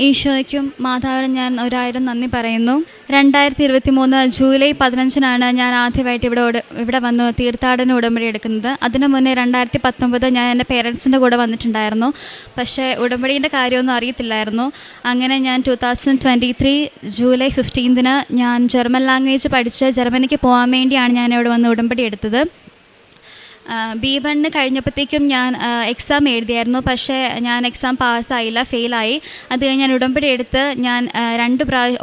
ഈശോയ്ക്കും മാതാവിനും ഞാൻ 1000 നന്ദി പറയുന്നു. 2023 ജൂലൈ 15 ഞാൻ ആദ്യമായിട്ട് ഇവിടെ വന്ന് തീർത്ഥാടന ഉടമ്പടി എടുക്കുന്നത്. അതിനു മുന്നേ 2019 ഞാൻ എൻ്റെ പേരൻസിൻ്റെ കൂടെ വന്നിട്ടുണ്ടായിരുന്നു. പക്ഷേ ഉടമ്പടീൻ്റെ കാര്യമൊന്നും അറിയത്തില്ലായിരുന്നു. അങ്ങനെ ഞാൻ 2023 ജൂലൈ 15 ഞാൻ ജർമ്മൻ ലാംഗ്വേജ് പഠിച്ച് ജർമ്മനിക്ക് പോകാൻ വേണ്ടിയാണ് ഞാൻ ഇവിടെ വന്ന് ഉടമ്പടി എടുത്തത്. B1 കഴിഞ്ഞപ്പോഴത്തേക്കും ഞാൻ എക്സാം എഴുതിയായിരുന്നു. പക്ഷേ ഞാൻ എക്സാം പാസ്സായില്ല, ഫെയിലായി. അത് കഴിഞ്ഞ് ഞാൻ ഉടമ്പടി എടുത്ത് ഞാൻ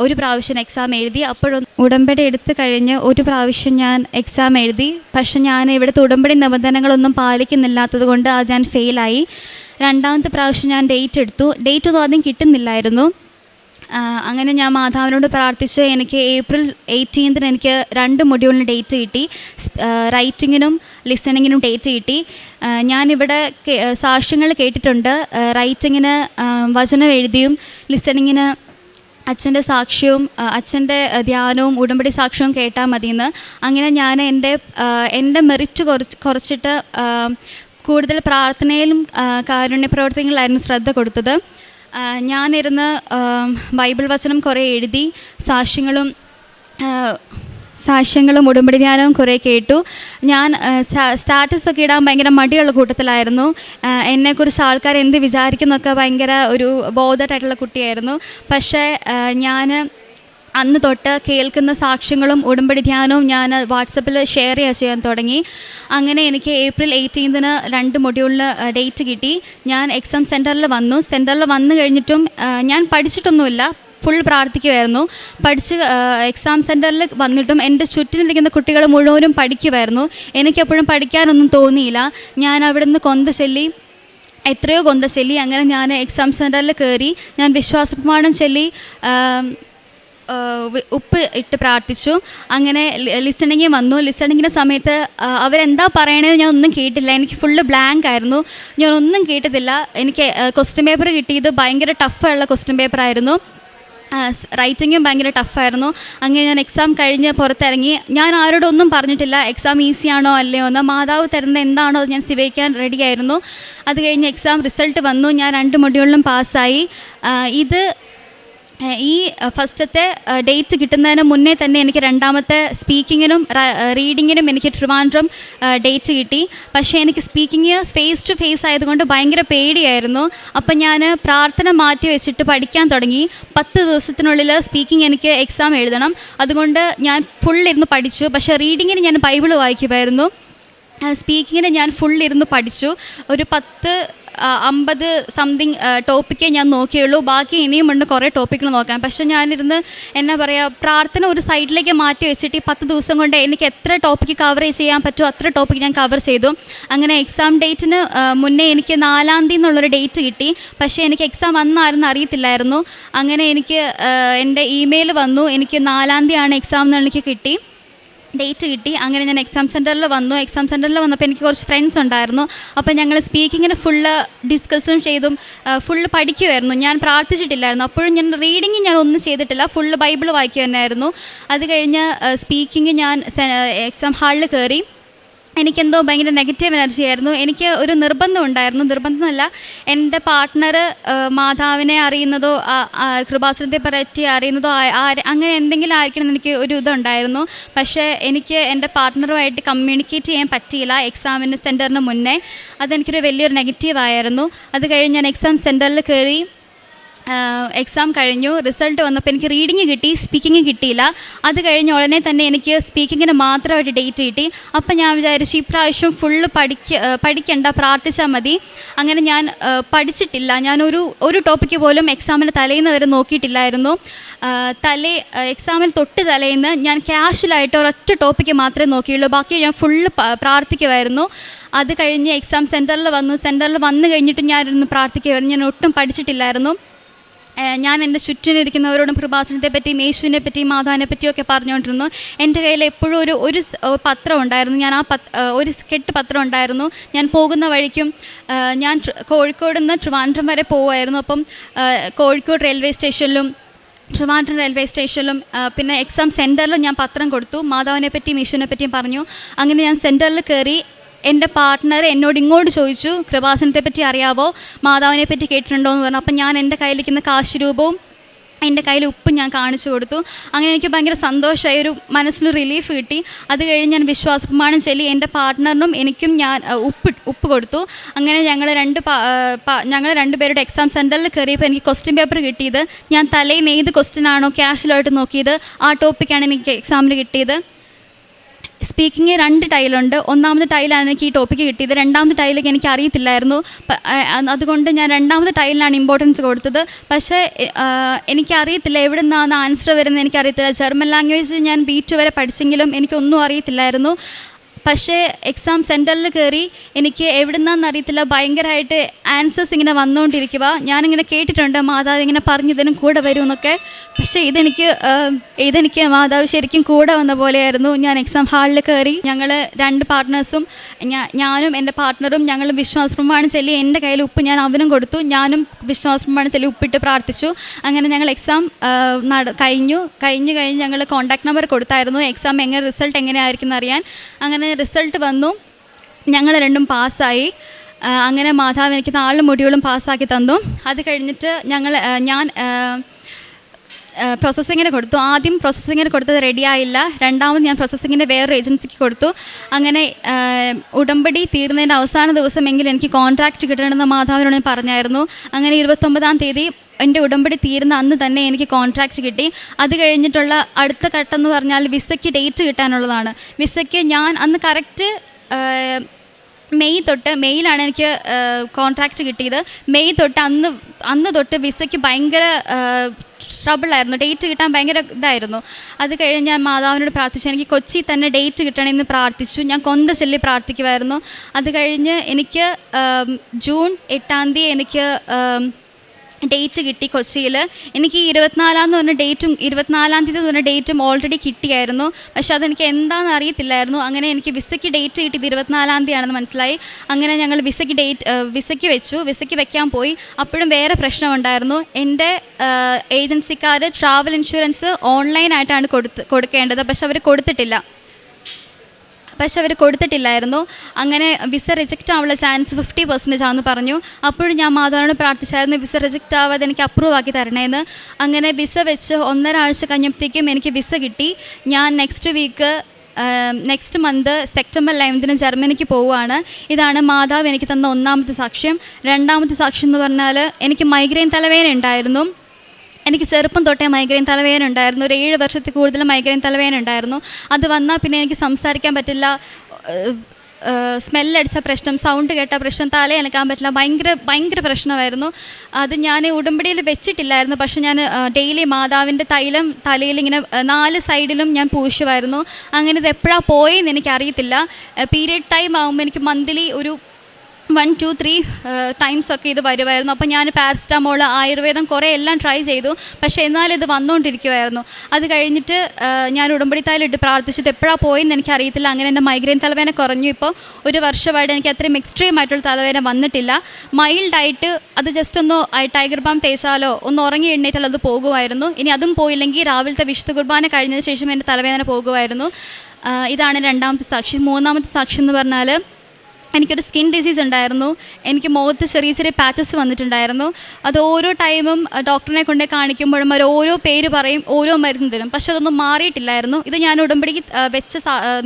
ഒരു പ്രാവശ്യം എക്സാം എഴുതി. അപ്പോഴും ഉടമ്പടി എടുത്ത് കഴിഞ്ഞ് ഒരു പ്രാവശ്യം ഞാൻ എക്സാം എഴുതി. പക്ഷെ ഞാൻ ഇവിടുത്തെ ഉടമ്പടി നിബന്ധനകളൊന്നും പാലിക്കുന്നില്ലാത്തത് കൊണ്ട് അത് ഞാൻ ഫെയിലായി. രണ്ടാമത്തെ പ്രാവശ്യം ഞാൻ ഡേറ്റ് എടുത്തു. ഡേറ്റ് ഒന്നും ആദ്യം കിട്ടുന്നില്ലായിരുന്നു. അങ്ങനെ ഞാൻ മാതാവിനോട് പ്രാർത്ഥിച്ച് എനിക്ക് ഏപ്രിൽ 18 എനിക്ക് 2 മൊഡ്യൂളിന് ഡേറ്റ് കിട്ടി. റൈറ്റിങ്ങിനും ലിസണിങ്ങിനും ഡേറ്റ് കിട്ടി. ഞാനിവിടെ സാക്ഷ്യങ്ങൾ കേട്ടിട്ടുണ്ട്. റൈറ്റിങ്ങിന് വചനം എഴുതിയും ലിസണിങ്ങിന് അച്ഛൻ്റെ സാക്ഷ്യവും അച്ഛൻ്റെ ധ്യാനവും ഉടമ്പടി സാക്ഷ്യവും കേട്ടാൽ മതിയെന്ന്. അങ്ങനെ ഞാൻ എൻ്റെ മെറിറ്റ് കുറച്ചിട്ട് കൂടുതൽ പ്രാർത്ഥനയിലും കാരുണ്യ പ്രവർത്തനങ്ങളിലായിരുന്നു ശ്രദ്ധ കൊടുത്തത്. ഞാനിരുന്ന് ബൈബിൾ വചനം കുറേ എഴുതി, സാക്ഷ്യങ്ങളും ഉടമ്പടി ധ്യാനവും കുറേ കേട്ടു. ഞാൻ സ്റ്റാറ്റസൊക്കെ ഇടാൻ ഭയങ്കര മടിയുള്ള കൂട്ടത്തിലായിരുന്നു. എന്നെക്കുറിച്ച് ആൾക്കാർ എന്ത് വിചാരിക്കുന്നൊക്കെ ഭയങ്കര ഒരു ബോധമായിട്ടുള്ള കുട്ടിയായിരുന്നു. പക്ഷേ ഞാൻ അന്ന് തൊട്ട് കേൾക്കുന്ന സാക്ഷ്യങ്ങളും ഉടമ്പടി ധ്യാനവും ഞാൻ വാട്സപ്പിൽ ഷെയർ ചെയ്യാൻ തുടങ്ങി. അങ്ങനെ എനിക്ക് ഏപ്രിൽ 18 2 മൊഡ്യൂളിന് ഡേറ്റ് കിട്ടി. ഞാൻ എക്സാം സെൻറ്ററിൽ വന്നു കഴിഞ്ഞിട്ടും ഞാൻ പഠിച്ചിട്ടൊന്നുമില്ല, ഫുൾ പ്രാർത്ഥിക്കുമായിരുന്നു. എക്സാം സെൻറ്ററിൽ വന്നിട്ടും എൻ്റെ ചുറ്റിനിരിക്കുന്ന കുട്ടികൾ മുഴുവനും പഠിക്കുമായിരുന്നു. എനിക്കെപ്പോഴും പഠിക്കാനൊന്നും തോന്നിയില്ല. ഞാൻ അവിടെ നിന്ന് എത്രയോ കൊന്ത ചൊല്ലി. അങ്ങനെ ഞാൻ എക്സാം സെൻറ്ററിൽ കയറി. ഞാൻ വിശ്വാസപ്രമാണം ചൊല്ലി ഉപ്പ് ഇട്ട് പ്രാർത്ഥിച്ചു. അങ്ങനെ ലിസണിങ് വന്നു. ലിസണിങ്ങിൻ്റെ സമയത്ത് അവരെന്താ പറയണത് ഞാൻ ഒന്നും കേട്ടില്ല. എനിക്ക് ഫുള്ള് ബ്ലാങ്ക് ആയിരുന്നു, ഞാനൊന്നും കേട്ടതില്ല. എനിക്ക് ക്വസ്റ്റ്യൻ പേപ്പർ കിട്ടിയത് ഭയങ്കര ടഫുള്ള ക്വസ്റ്റ്യൻ പേപ്പറായിരുന്നു. റൈറ്റിങ്ങും ഭയങ്കര ടഫായിരുന്നു. അങ്ങനെ ഞാൻ എക്സാം കഴിഞ്ഞ് പുറത്തിറങ്ങി. ഞാൻ ആരോടും ഒന്നും പറഞ്ഞിട്ടില്ല എക്സാം ഈസിയാണോ അല്ലയോ എന്ന്. മാതാവ് തരുന്ന എന്താണോ അത് ഞാൻ സ്വീകരിക്കാൻ റെഡിയായിരുന്നു. അത് കഴിഞ്ഞ് എക്സാം റിസൾട്ട് വന്നു. ഞാൻ 2 മൊഡ്യൂളിലും പാസ്സായി. ഈ ഫസ്റ്റത്തെ ഡേറ്റ് കിട്ടുന്നതിന് മുന്നേ തന്നെ എനിക്ക് രണ്ടാമത്തെ സ്പീക്കിങ്ങിനും റീഡിങ്ങിനും എനിക്ക് ട്രിവാൻഡ്രം ഡേറ്റ് കിട്ടി. പക്ഷേ എനിക്ക് സ്പീക്കിങ് ഫേസ് ടു ഫേസ് ആയതുകൊണ്ട് ഭയങ്കര പേടിയായിരുന്നു. അപ്പം ഞാൻ പ്രാർത്ഥന മാറ്റി വെച്ചിട്ട് പഠിക്കാൻ തുടങ്ങി. 10 ദിവസത്തിനുള്ളിൽ സ്പീക്കിംഗ് എനിക്ക് എക്സാം എഴുതണം. അതുകൊണ്ട് ഞാൻ ഫുള്ളിരുന്ന് പഠിച്ചു. പക്ഷേ റീഡിങ്ങിന് ഞാൻ ബൈബിൾ വായിക്കുമായിരുന്നു. സ്പീക്കിങ്ങിന് ഞാൻ ഫുള്ളിരുന്ന് പഠിച്ചു. ഒരു 50 സംതിങ് ടോപ്പിക്കേ ഞാൻ നോക്കിയുള്ളൂ. ബാക്കി ഇനിയുമുണ്ട് കുറേ ടോപ്പിക്കുകൾ നോക്കാൻ. പക്ഷേ ഞാനിരുന്ന് പ്രാർത്ഥന ഒരു സൈഡിലേക്ക് മാറ്റി വെച്ചിട്ട് ഈ 10 ദിവസം കൊണ്ട് എനിക്ക് എത്ര ടോപ്പിക്ക് കവർ ചെയ്യാൻ പറ്റുമോ അത്ര ടോപ്പിക്ക് ഞാൻ കവർ ചെയ്തു. അങ്ങനെ എക്സാം ഡേറ്റിന് മുന്നേ എനിക്ക് 4-ാം തീയതി എന്നുള്ളൊരു ഡേറ്റ് കിട്ടി. പക്ഷേ എനിക്ക് എക്സാം വന്നായിരുന്നു അറിയത്തില്ലായിരുന്നു. അങ്ങനെ എനിക്ക് എൻ്റെ ഇമെയിൽ വന്നു, എനിക്ക് 4-ാം തീയതിയാണ് എക്സാം എന്ന് എനിക്ക് ഡേറ്റ് കിട്ടി. അങ്ങനെ ഞാൻ എക്സാം സെൻറ്ററിൽ വന്നു. എക്സാം സെൻറ്ററിൽ വന്നപ്പോൾ എനിക്ക് കുറച്ച് ഫ്രണ്ട്സ് ഉണ്ടായിരുന്നു. അപ്പോൾ ഞങ്ങൾ സ്പീക്കിങ്ങിന് ഫുള്ള് ഡിസ്കസും ചെയ്തും ഫുള്ള് പഠിക്കുമായിരുന്നു. ഞാൻ പ്രാർത്ഥിച്ചിട്ടില്ലായിരുന്നു. അപ്പോഴും ഞാൻ റീഡിങ് ഞാൻ ഒന്നും ചെയ്തിട്ടില്ല, ഫുള്ള് ബൈബിൾ വായിക്കുക തന്നെയായിരുന്നു. അത് കഴിഞ്ഞ് സ്പീക്കിങ് ഞാൻ എക്സാം ഹാളിൽ കയറി. എനിക്കെന്തോ ഭയങ്കര നെഗറ്റീവ് എനർജി ആയിരുന്നു. എനിക്ക് ഒരു നിർബന്ധമല്ല, എൻ്റെ പാർട്ട്ണർ മാതാവിനെ അറിയുന്നതോ കൃപാസനത്തെ പറ്റി അറിയുന്നതോ അങ്ങനെ എന്തെങ്കിലും ആയിരിക്കണം എന്ന് എനിക്ക് ഒരു ഇതുണ്ടായിരുന്നു. പക്ഷേ എനിക്ക് എൻ്റെ പാർട്ട്ണറുമായിട്ട് കമ്മ്യൂണിക്കേറ്റ് ചെയ്യാൻ പറ്റിയില്ല എക്സാമിന് സെൻറ്ററിന് മുന്നേ. അതെനിക്കൊരു വലിയൊരു നെഗറ്റീവായിരുന്നു. അത് കഴിഞ്ഞ് ഞാൻ എക്സാം സെൻറ്ററിൽ കയറി. എക്സാം കഴിഞ്ഞു. റിസൾട്ട് വന്നപ്പോൾ എനിക്ക് റീഡിങ് കിട്ടി, സ്പീക്കിങ് കിട്ടിയില്ല. അത് കഴിഞ്ഞ് ഉടനെ തന്നെ എനിക്ക് സ്പീക്കിങ്ങിന് മാത്രമായിട്ട് ഡേറ്റ് കിട്ടി. അപ്പം ഞാൻ വിചാരിച്ചു ഈ പ്രാവശ്യം ഫുള്ള് പഠിക്കണ്ട, പ്രാർത്ഥിച്ചാൽ മതി. അങ്ങനെ ഞാൻ പഠിച്ചിട്ടില്ല. ഞാൻ ഒരു ടോപ്പിക്ക് പോലും എക്സാമിന് തലേന്ന് വരെ നോക്കിയിട്ടില്ലായിരുന്നു. എക്സാമിന് തൊട്ട് തലേന്ന് ഞാൻ ക്യാഷ്വലായിട്ട് ഒരൊറ്റ ടോപ്പിക്ക് മാത്രമേ നോക്കിയുള്ളൂ. ബാക്കി ഞാൻ ഫുള്ള് പ്രാർത്ഥിക്കുമായിരുന്നു. അത് കഴിഞ്ഞ് എക്സാം സെൻറ്ററിൽ വന്നു കഴിഞ്ഞിട്ട് ഞാനിരുന്ന് പ്രാർത്ഥിക്കുമായിരുന്നു. ഞാൻ ഒട്ടും പഠിച്ചിട്ടില്ലായിരുന്നു. ഞാൻ എൻ്റെ ചുറ്റിനിരിക്കുന്നവരോടും കൃപാസനത്തെ പറ്റിയും യേശുവിനെ പറ്റിയും മാതാവിനെ പറ്റിയൊക്കെ പറഞ്ഞുകൊണ്ടിരുന്നു. എൻ്റെ കയ്യിൽ എപ്പോഴും ഒരു പത്രം ഉണ്ടായിരുന്നു. ഞാൻ ഒരു കെട്ട് പത്രം ഉണ്ടായിരുന്നു. ഞാൻ പോകുന്ന വഴിക്കും ഞാൻ കോഴിക്കോട് നിന്ന് ട്രിവാൻഡ്രം വരെ പോവുമായിരുന്നു. അപ്പം കോഴിക്കോട് റെയിൽവേ സ്റ്റേഷനിലും ട്രിവാൻഡ്രം റെയിൽവേ സ്റ്റേഷനിലും പിന്നെ എക്സാം സെൻറ്ററിലും ഞാൻ പത്രം കൊടുത്തു. മാതാവിനെ പറ്റിയും യേശുവിനെ പറ്റിയും പറഞ്ഞു. അങ്ങനെ ഞാൻ സെൻറ്ററിൽ കയറി. എൻ്റെ പാർട്ട്ണർ എന്നോട് ഇങ്ങോട്ട് ചോദിച്ചു, കൃപാസനത്തെ പറ്റി അറിയാവോ, മാതാവിനെ പറ്റി കേട്ടിട്ടുണ്ടോ എന്ന് പറഞ്ഞു. അപ്പം ഞാൻ എൻ്റെ കയ്യിലിരിക്കുന്ന കാശ് രൂപവും എൻ്റെ കയ്യിൽ ഉപ്പും ഞാൻ കാണിച്ചു കൊടുത്തു. അങ്ങനെ എനിക്ക് ഭയങ്കര സന്തോഷമായി, ഒരു മനസ്സിന് റിലീഫ് കിട്ടി. അത് കഴിഞ്ഞ് ഞാൻ വിശ്വാസ പ്രമാണം ചൊല്ലി എൻ്റെ പാർട്ട്ണറിനും എനിക്കും ഞാൻ ഉപ്പ് കൊടുത്തു. അങ്ങനെ ഞങ്ങൾ രണ്ടുപേരുടെ എക്സാം സെൻറ്ററിൽ കയറിയപ്പോൾ എനിക്ക് ക്വസ്റ്റ്യൻ പേപ്പർ കിട്ടിയത് ഞാൻ തലേന്ന് ഏത് ക്വസ്റ്റ്യൻ ആണോ ക്യാഷ്വലായിട്ട് നോക്കിയത് ആ ടോപ്പിക്കാണ് എനിക്ക് എക്സാമിന് കിട്ടിയത്. സ്പീക്കിംഗ് 2 ടൈലുണ്ട്. ഒന്നാമത്തെ ടൈലാണ് എനിക്ക് ഈ ടോപ്പിക്ക് കിട്ടിയത്. രണ്ടാമത്തെ ടൈലൊക്കെ എനിക്ക് അറിയത്തില്ലായിരുന്നു. അതുകൊണ്ട് ഞാൻ രണ്ടാമത്തെ ടൈലിനാണ് ഇമ്പോർട്ടൻസ് കൊടുത്തത്. പക്ഷേ എനിക്കറിയത്തില്ല എവിടെ നിന്നാണ് ആൻസർ വരുന്നത്, എനിക്കറിയത്തില്ല. ജർമ്മൻ ലാംഗ്വേജ് ഞാൻ B2 വരെ പഠിച്ചെങ്കിലും എനിക്കൊന്നും അറിയത്തില്ലായിരുന്നു. പക്ഷേ എക്സാം സെൻറ്ററിൽ കയറി എനിക്ക് എവിടെ നിന്നാണെന്ന് അറിയത്തില്ല, ഭയങ്കരമായിട്ട് ആൻസേഴ്സ് ഇങ്ങനെ വന്നുകൊണ്ടിരിക്കുക. ഞാനിങ്ങനെ കേട്ടിട്ടുണ്ട് മാതാവ് ഇങ്ങനെ പറഞ്ഞതിനും കൂടെ വരുമെന്നൊക്കെ. പക്ഷേ ഇതെനിക്ക് മാതാവ് ശരിക്കും കൂടെ വന്ന പോലെയായിരുന്നു. ഞാൻ എക്സാം ഹാളിൽ കയറി, ഞങ്ങൾ 2 പാർട്ട്നേഴ്സും ഞാനും എൻ്റെ പാർട്ട്ണറും ഞങ്ങൾ വിശ്വാസ പ്രമാണം ചൊല്ലി. എൻ്റെ കയ്യിൽ ഉപ്പ് ഞാൻ അവനും കൊടുത്തു, ഞാനും വിശ്വാസ പ്രമാണം ചൊല്ലി ഉപ്പിട്ട് പ്രാർത്ഥിച്ചു. അങ്ങനെ ഞങ്ങൾ എക്സാം കഴിഞ്ഞ് ഞങ്ങൾ കോൺടാക്ട് നമ്പർ കൊടുത്തായിരുന്നു എക്സാം റിസൾട്ട് എങ്ങനെയായിരിക്കും എന്നറിയാൻ. അങ്ങനെ റിസൾട്ട് വന്നു, ഞങ്ങൾ രണ്ടും പാസ്സായി. അങ്ങനെ മാതാവ് എനിക്ക് 4 മൊഡ്യൂളും പാസ്സാക്കി തന്നു. അത് കഴിഞ്ഞിട്ട് ഞാൻ പ്രോസസ്സിങ്ങിന് കൊടുത്തു. ആദ്യം പ്രോസസ്സിങ്ങിന് കൊടുത്തത് റെഡിയായില്ല. രണ്ടാമത് ഞാൻ പ്രോസസ്സിങ്ങിൻ്റെ വേറൊരു ഏജൻസിക്ക് കൊടുത്തു. അങ്ങനെ ഉടമ്പടി തീർന്നതിൻ്റെ അവസാന ദിവസമെങ്കിലും എനിക്ക് കോൺട്രാക്റ്റ് കിട്ടണമെന്ന് മാതാവിനോട് ഞാൻ പറഞ്ഞായിരുന്നു. അങ്ങനെ 29-ാം തീയതി എൻ്റെ ഉടമ്പടി തീരുന്ന അന്ന് തന്നെ എനിക്ക് കോൺട്രാക്റ്റ് കിട്ടി. അത് കഴിഞ്ഞിട്ടുള്ള അടുത്ത ഘട്ടം എന്ന് പറഞ്ഞാൽ വിസയ്ക്ക് ഡേറ്റ് കിട്ടാനുള്ളതാണ്. വിസയ്ക്ക് ഞാൻ അന്ന് കറക്റ്റ് മെയ്യിലാണ് എനിക്ക് കോൺട്രാക്റ്റ് കിട്ടിയത്. മെയ് തൊട്ട് അന്ന് തൊട്ട് വിസയ്ക്ക് ഭയങ്കര ട്രബിളായിരുന്നു, ഡേറ്റ് കിട്ടാൻ ഭയങ്കര ഇതായിരുന്നു. അത് കഴിഞ്ഞ് ഞാൻ മാതാവിനോട് പ്രാർത്ഥിച്ചു, എനിക്ക് കൊച്ചി തന്നെ ഡേറ്റ് കിട്ടണമെന്ന് പ്രാർത്ഥിച്ചു. ഞാൻ കൊന്ത ചൊല്ലി പ്രാർത്ഥിക്കുമായിരുന്നു. അത് കഴിഞ്ഞ് എനിക്ക് ജൂൺ 8-ാം തീയതി എനിക്ക് ഡേറ്റ് കിട്ടി കൊച്ചിയിൽ. എനിക്ക് 24-ാം തീയതി എന്ന് പറഞ്ഞ ഡേറ്റും ഓൾറെഡി കിട്ടിയായിരുന്നു. പക്ഷെ അതെനിക്ക് എന്താണെന്ന് അറിയത്തില്ലായിരുന്നു. അങ്ങനെ എനിക്ക് വിസയ്ക്ക് ഡേറ്റ് കിട്ടിയത് 24-ാം തീയതിയാണെന്ന് മനസ്സിലായി. അങ്ങനെ ഞങ്ങൾ വിസയ്ക്ക് വെക്കാൻ പോയി. അപ്പോഴും വേറെ പ്രശ്നമുണ്ടായിരുന്നു. എൻ്റെ ഏജൻസിക്കാർ ട്രാവൽ ഇൻഷുറൻസ് ഓൺലൈനായിട്ടാണ് കൊടുക്കേണ്ടത്. പക്ഷെ അവർ കൊടുത്തിട്ടില്ലായിരുന്നു. അങ്ങനെ വിസ റിജക്റ്റ് ആവാനുള്ള ചാൻസ് 50% ആണെന്ന് പറഞ്ഞു. അപ്പോഴും ഞാൻ മാതാവിനോട് പ്രാർത്ഥിച്ചായിരുന്നു വിസ റിജക്റ്റ് ആവാതെ എനിക്ക് അപ്രൂവ് ആക്കി തരണേന്ന്. അങ്ങനെ വിസ വെച്ച് 1.5 ആഴ്ച കഴിഞ്ഞപ്പോഴത്തേക്കും എനിക്ക് വിസ കിട്ടി. ഞാൻ നെക്സ്റ്റ് മന്ത് സെപ്റ്റംബർ 11-ന് ജർമ്മനിക്ക് പോവുകയാണ്. ഇതാണ് മാതാവ് എനിക്ക് തന്ന 1-ാമത്തെ സാക്ഷ്യം. 2-ാമത്തെ സാക്ഷ്യം എന്ന് പറഞ്ഞാൽ എനിക്ക് മൈഗ്രെയിൻ തലവേദന ഉണ്ടായിരുന്നു. എനിക്ക് ചെറുപ്പം തൊട്ടേ മൈഗ്രെയിൻ തലവേദന ഉണ്ടായിരുന്നു. ഒരു 7 വർഷത്തിൽ കൂടുതൽ മൈഗ്രെയിൻ തലവേദന ഉണ്ടായിരുന്നു. അത് വന്നാൽ പിന്നെ എനിക്ക് സംസാരിക്കാൻ പറ്റില്ല, സ്മെല്ലടിച്ച പ്രശ്നം, സൗണ്ട് കേട്ട പ്രശ്നം, തല അനക്കാൻ പറ്റില്ല, ഭയങ്കര പ്രശ്നമായിരുന്നു. അത് ഞാൻ ഉടമ്പടിയിൽ വെച്ചിട്ടില്ലായിരുന്നു. പക്ഷെ ഞാൻ ഡെയിലി മാതാവിൻ്റെ തൈലം തലയിൽ ഇങ്ങനെ 4 സൈഡിലും ഞാൻ പൂശുമായിരുന്നു. അങ്ങനെ ഇത് എപ്പോഴാണ് പോയെന്ന് എനിക്കറിയത്തില്ല. പീരിയഡ് ടൈം ആകുമ്പോൾ എനിക്ക് മന്ത്ലി ഒരു 1, 2, 3 ടൈംസൊക്കെ ഇത് വരുമായിരുന്നു. അപ്പോൾ ഞാൻ പാരസിറ്റമോൾ, ആയുർവേദം കുറേ എല്ലാം ട്രൈ ചെയ്തു. പക്ഷേ എന്നാലും ഇത് വന്നുകൊണ്ടിരിക്കുമായിരുന്നു. അത് കഴിഞ്ഞിട്ട് ഞാൻ ഉടമ്പടി തൈലിട്ട് പ്രാർത്ഥിച്ചത് എപ്പോഴാണ് പോയെന്ന് എനിക്കറിയത്തില്ല. അങ്ങനെ എൻ്റെ മൈഗ്രെയിൻ തലവേദന കുറഞ്ഞു. ഇപ്പോൾ 1 വർഷമായിട്ട് എനിക്ക് അത്രയും എക്സ്ട്രീം ആയിട്ടുള്ള തലവേദന വന്നിട്ടില്ല. മൈൽഡായിട്ട് അത് ജസ്റ്റ് ഒന്ന് ടൈഗർ ബാം തേച്ചാലോ ഒന്ന് ഉറങ്ങി എണ്ണീറ്റാലോ അത് പോകുമായിരുന്നു. ഇനി അതും പോയില്ലെങ്കിൽ രാവിലത്തെ വിശുദ്ധ കുർബാന കഴിഞ്ഞതിന് ശേഷം എൻ്റെ തലവേദന പോകുമായിരുന്നു. ഇതാണ് 2-ാമത്തെ സാക്ഷ്യം. 3-ാമത്തെ സാക്ഷ്യം എന്ന് പറഞ്ഞാൽ എനിക്കൊരു സ്കിൻ ഡിസീസ് ഉണ്ടായിരുന്നു. എനിക്ക് മുഖത്ത് ചെറിയ പാച്ചസ് വന്നിട്ടുണ്ടായിരുന്നു. അത് ഓരോ ടൈമും ഡോക്ടറിനെ കൊണ്ടേ കാണിക്കുമ്പോഴും അവർ ഓരോ പേര് പറയും, ഓരോ മരുന്ന് തരും. പക്ഷെ അതൊന്നും മാറിയിട്ടില്ലായിരുന്നു. ഇത് ഞാൻ ഉടമ്പടിക്ക് വെച്ച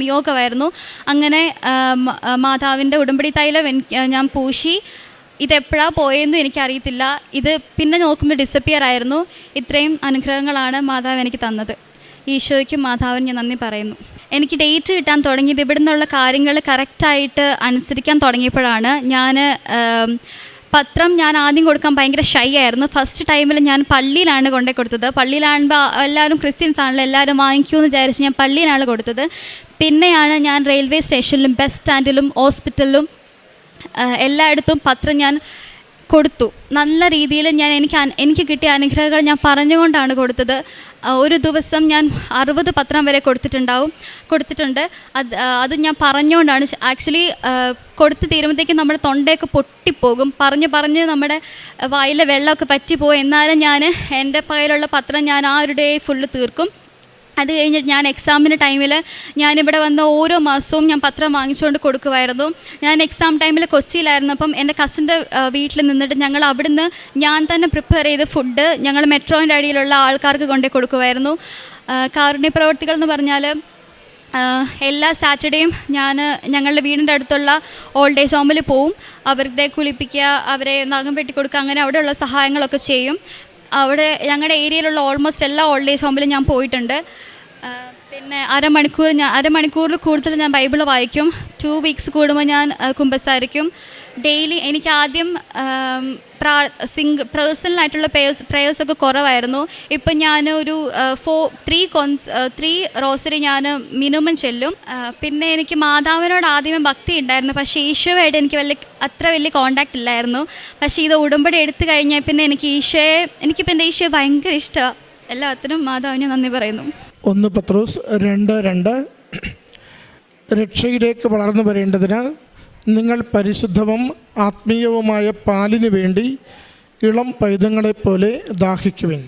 നിയോഗമായിരുന്നു. അങ്ങനെ മാതാവിൻ്റെ ഉടമ്പടി തൈലം ഞാൻ പൂശി. ഇതെപ്പോഴാണ് പോയെന്നും എനിക്കറിയത്തില്ല. ഇത് പിന്നെ നോക്കുമ്പോൾ ഡിസപ്പിയർ ആയിരുന്നു. ഇത്രയും അനുഗ്രഹങ്ങളാണ് മാതാവ് എനിക്ക് തന്നത്. ഈശോയ്ക്കും മാതാവിന് ഞാൻ നന്ദി പറയുന്നു. എനിക്ക് ഡേറ്റ് കിട്ടാൻ തുടങ്ങിയത് ഇവിടെ നിന്നുള്ള കാര്യങ്ങൾ കറക്റ്റായിട്ട് അനുസരിക്കാൻ തുടങ്ങിയപ്പോഴാണ്. പത്രം ഞാൻ ആദ്യം കൊടുക്കാൻ ഭയങ്കര ഷൈ ആയിരുന്നു. ഫസ്റ്റ് ടൈമിൽ ഞാൻ പള്ളിയിലാണ് കൊണ്ടേ കൊടുത്തത്. പള്ളിയിലാകുമ്പോൾ എല്ലാവരും ക്രിസ്ത്യൻസ് ആണല്ലോ, എല്ലാവരും വാങ്ങിക്കുമെന്ന് വിചാരിച്ച് ഞാൻ പള്ളിയിലാണ് കൊടുത്തത്. പിന്നെയാണ് ഞാൻ റെയിൽവേ സ്റ്റേഷനിലും ബസ് സ്റ്റാൻഡിലും ഹോസ്പിറ്റലിലും എല്ലായിടത്തും പത്രം ഞാൻ കൊടുത്തു. നല്ല രീതിയിൽ എനിക്ക് കിട്ടിയ അനുഗ്രഹങ്ങൾ ഞാൻ പറഞ്ഞുകൊണ്ടാണ് കൊടുത്തത്. ഒരു ദിവസം ഞാൻ 60 പത്രം വരെ കൊടുത്തിട്ടുണ്ട്. അത് ഞാൻ പറഞ്ഞുകൊണ്ടാണ്. ആക്ച്വലി കൊടുത്ത് തീരുമ്പോഴത്തേക്കും നമ്മുടെ തൊണ്ടയൊക്കെ പൊട്ടിപ്പോകും. പറഞ്ഞ് നമ്മുടെ വായിലെ വെള്ളമൊക്കെ പറ്റിപ്പോകും. എന്നാലും ഞാൻ എൻ്റെ കയ്യിലുള്ള പത്രം ഞാൻ ആ ഒരു ഡേ ഫുള്ള് തീർക്കും. അത് കഴിഞ്ഞിട്ട് ഞാൻ എക്സാമിൻ്റെ ടൈമിൽ ഞാനിവിടെ വന്ന ഓരോ മാസവും ഞാൻ പത്രം വാങ്ങിച്ചുകൊണ്ട് കൊടുക്കുമായിരുന്നു. ഞാൻ എക്സാം ടൈമിൽ കൊച്ചിയിലായിരുന്നു. അപ്പം എൻ്റെ കസിൻ്റെ വീട്ടിൽ നിന്നിട്ട് ഞങ്ങൾ അവിടുന്ന് ഞാൻ തന്നെ പ്രിപ്പയർ ചെയ്ത് ഫുഡ് ഞങ്ങൾ മെട്രോൻ്റെ അടിയിലുള്ള ആൾക്കാർക്ക് കൊണ്ടേ കൊടുക്കുമായിരുന്നു. കാരുണ്യ പ്രവർത്തികൾ എന്ന് പറഞ്ഞാൽ എല്ലാ സാറ്റർഡേയും ഞങ്ങളുടെ വീടിൻ്റെ അടുത്തുള്ള ഓൾഡ് ഏജ് ഹോമിൽ പോവും. അവരുടെ കുളിപ്പിക്കുക, അവരെ നഖം വെട്ടിക്കൊടുക്കുക, അങ്ങനെ അവിടെയുള്ള സഹായങ്ങളൊക്കെ ചെയ്യും. അവിടെ ഞങ്ങളുടെ ഏരിയയിലുള്ള ഓൾമോസ്റ്റ് എല്ലാ ഓൾഡ് ഏജ് ഹോമിലും ഞാൻ പോയിട്ടുണ്ട്. പിന്നെ അരമണിക്കൂറിൽ കൂടുതൽ ഞാൻ ബൈബിൾ വായിക്കും. 2 വീക്സ് കൂടുമ്പോൾ ഞാൻ കുമ്പസാരിക്കും. ഡെയിലി എനിക്ക് ആദ്യം പേഴ്സണലായിട്ടുള്ള പ്രേയേഴ്സൊക്കെ കുറവായിരുന്നു. ഇപ്പം ഞാൻ ഒരു 3 റോസറി ഞാൻ മിനിമം ചെല്ലും. പിന്നെ എനിക്ക് മാതാവിനോട് ആദ്യമേ ഭക്തി ഉണ്ടായിരുന്നു, പക്ഷേ ഈശോയായിട്ട് എനിക്ക് അത്ര വലിയ കോണ്ടാക്റ്റ് ഇല്ലായിരുന്നു. പക്ഷേ ഇത് ഉടമ്പടി എടുത്തു കഴിഞ്ഞാൽ പിന്നെ എനിക്കിപ്പോൾ എൻ്റെ ഈശോയെ ഭയങ്കര ഇഷ്ടമാണ്. എല്ലാത്തിനും മാതാവിനെ നന്ദി പറയുന്നു. 1 പത്രോസ് 2:2 രക്ഷയിലേക്ക് വളർന്നു വരേണ്ടതിന് നിങ്ങൾ പരിശുദ്ധവും ആത്മീയവുമായ പാലിനു വേണ്ടി ഇളം പൈതങ്ങളെപ്പോലെ ദാഹിക്കുവിൻ.